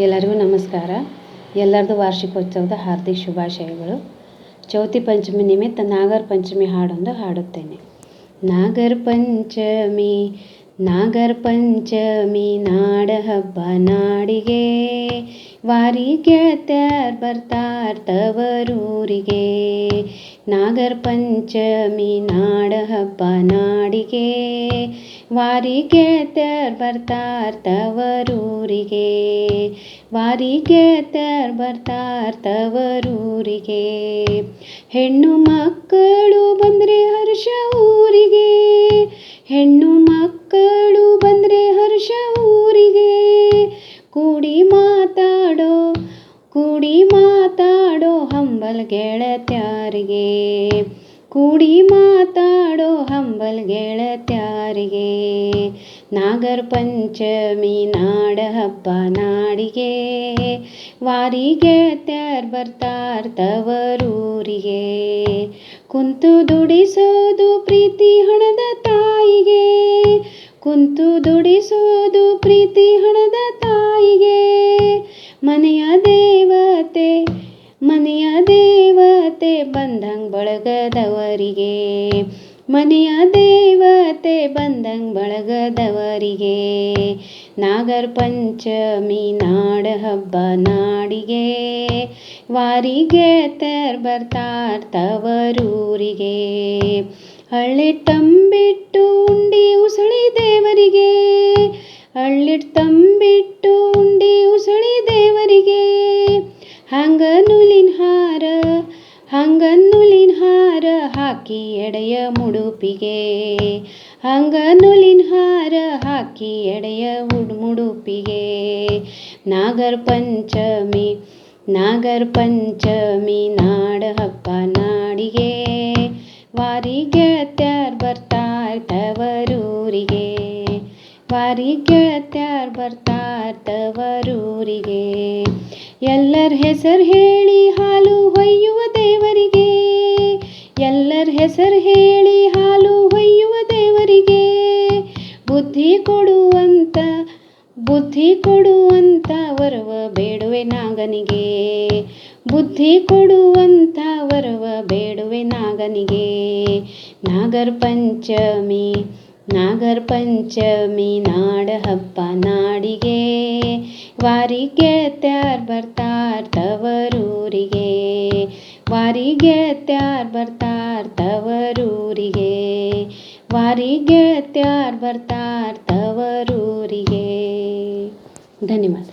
ಎಲ್ಲರಿಗೂ ನಮಸ್ಕಾರ. ಎಲ್ಲರದು ವಾರ್ಷಿಕೋತ್ಸವದ ಹಾರ್ದಿಕ ಶುಭಾಶಯಗಳು. ಚೌತಿ ಪಂಚಮಿ ನಿಮಿತ್ತ ನಾಗರ ಪಂಚಮಿ ಹಾಡೊಂದು ಹಾಡುತ್ತೇನೆ. ನಾಗರ ಪಂಚಮಿ ನಾಡ ಹಬ್ಬ ನಾಡಿಗೆ, ವಾರಿ ಗೆಳತ್ಯಾರ್ ಬರ್ತಾರ್ ತವರೂರಿಗೆ. ನಾಗರ ಪಂಚಮಿ ನಾಡ ಹಬ್ಬ ನಾಡಿಗೆ, ವಾರಿ ಗೆಳತ್ಯಾರ್ ಬರ್ತಾರ್ ತವರೂರಿಗೆ. ವಾರಿ ಗೆಳತ್ಯಾರ್ ಬರ್ತಾರ್ ತವರೂರಿಗೆ. ಹೆಣ್ಣು ಮಕ್ಕಳು ಬಂದರೆ ಹರ್ಷ ಊರಿಗೆ, ಹೆಣ್ಣು ಮಕ್ಕಳು ಬಂದರೆ ಹರ್ಷ ಊರಿಗೆ. ಕೂಡಿ ಮಾತಾಡೋ ಹಂಬಲ ಗೆಳತ್ಯಾರಿಗೆ, ಕೂಡಿ ಮಾತಾಡೋ ಹಂಬಲ ಗೆಳತ್ಯಾರಿಗೆ. ನಾಗರ ಪಂಚಮಿ ನಾಡ ಹಬ್ಬ ನಾಡಿಗೆ, ವಾರಿ ಗೆಳತ್ಯಾರ್ ಬರ್ತಾರ್ ತವರೂರಿಗೆ. ಕುಂತು ದುಡಿಸೋದು ಪ್ರೀತಿ ಹಣದ ತಾಯಿಗೆ, ಕುಂತು ದುಡಿಸೋದು ಪ್ರೀತಿ ಹಣದ ತಾಯಿಗೆ. ಮನೆಯ ದೇವತೆ ಬಂದಂಗ್ ಬಳಗದವರಿಗೆ, ಮನೆಯ ದೇವತೆ ಬಂದಂಗ್ ಬಳಗದವರಿಗೆ. ನಾಗರ ಪಂಚಮಿ ನಾಡ ಹಬ್ಬ ನಾಡಿಗೆ, ವಾರಿ ಗೆಳತ್ಯಾರ್ ಬರ್ತಾರ್ ತವರೂರಿಗೆ. ಹಳ್ಳಿಟ್ಟು ತಂಬಿಟ್ಟು ಉಂಡಿ ಉಸಳಿ ದೇವರಿಗೆ, ಹಳ್ಳಿಟ್ಟು ತಂಬಿಟ್ಟು ಉಂಡಿ ಉಸಳಿ ದೇವರಿಗೆ. ಹಂಗ ನೂಲಿನ ಹಾರ ಹಾಕಿ ಎಡೆಯ ಮುಡುಪಿಗೆ, ಹಂಗ ನೂಲಿನ ಹಾರ ಹಾಕಿ ಎಡೆಯ ಮುಡುಪಿಗೆ. ನಾಗರ ಪಂಚಮಿ ನಾಡ ಹಬ್ಬ ನಾಡಿಗೆ, ವಾರಿ ಗೆಳತ್ಯಾರ್ ಬರ್ತಾರ್ ತವರೂರಿಗೆ. ವಾರಿ ಗೆಳತ್ಯಾರ್ ಬರ್ತಾರ್ ತವರೂರಿಗೆ. ಎಲ್ಲರ ಹೆಸರು ಹೇಳಿ ಹಾಲು ಹೊಯ್ಯುವ ದೇವರಿಗೆ, ಎಲ್ಲರ ಹೆಸರು ಹೇಳಿ ಹಾಲು ಹೊಯ್ಯುವ ದೇವರಿಗೆ. ಬುದ್ಧಿ ಕೊಡುವಂತ ವರವ ಬೇಡುವೆ ನಾಗನಿಗೆ, ಬುದ್ಧಿ ಕೊಡುವಂತ ವರವ ಬೇಡುವೆ ನಾಗನಿಗೆ. ನಾಗರ ಪಂಚಮಿ ನಾಡ ಹಬ್ಬ ನಾಡಿಗೆ, ವಾರಿ ಗೆಳತ್ಯಾರ್ ಬರ್ತಾರ್ ತವರೂರಿಗೆ. ವಾರಿ ಗೆಳತ್ಯಾರ್ ಬರ್ತಾರ್ ತವರೂರಿಗೆ. ವಾರಿ ಗೆಳತ್ಯಾರ್ ಬರ್ತಾರ್ ತವರೂರಿಗೆ. ಧನ್ಯವಾದ.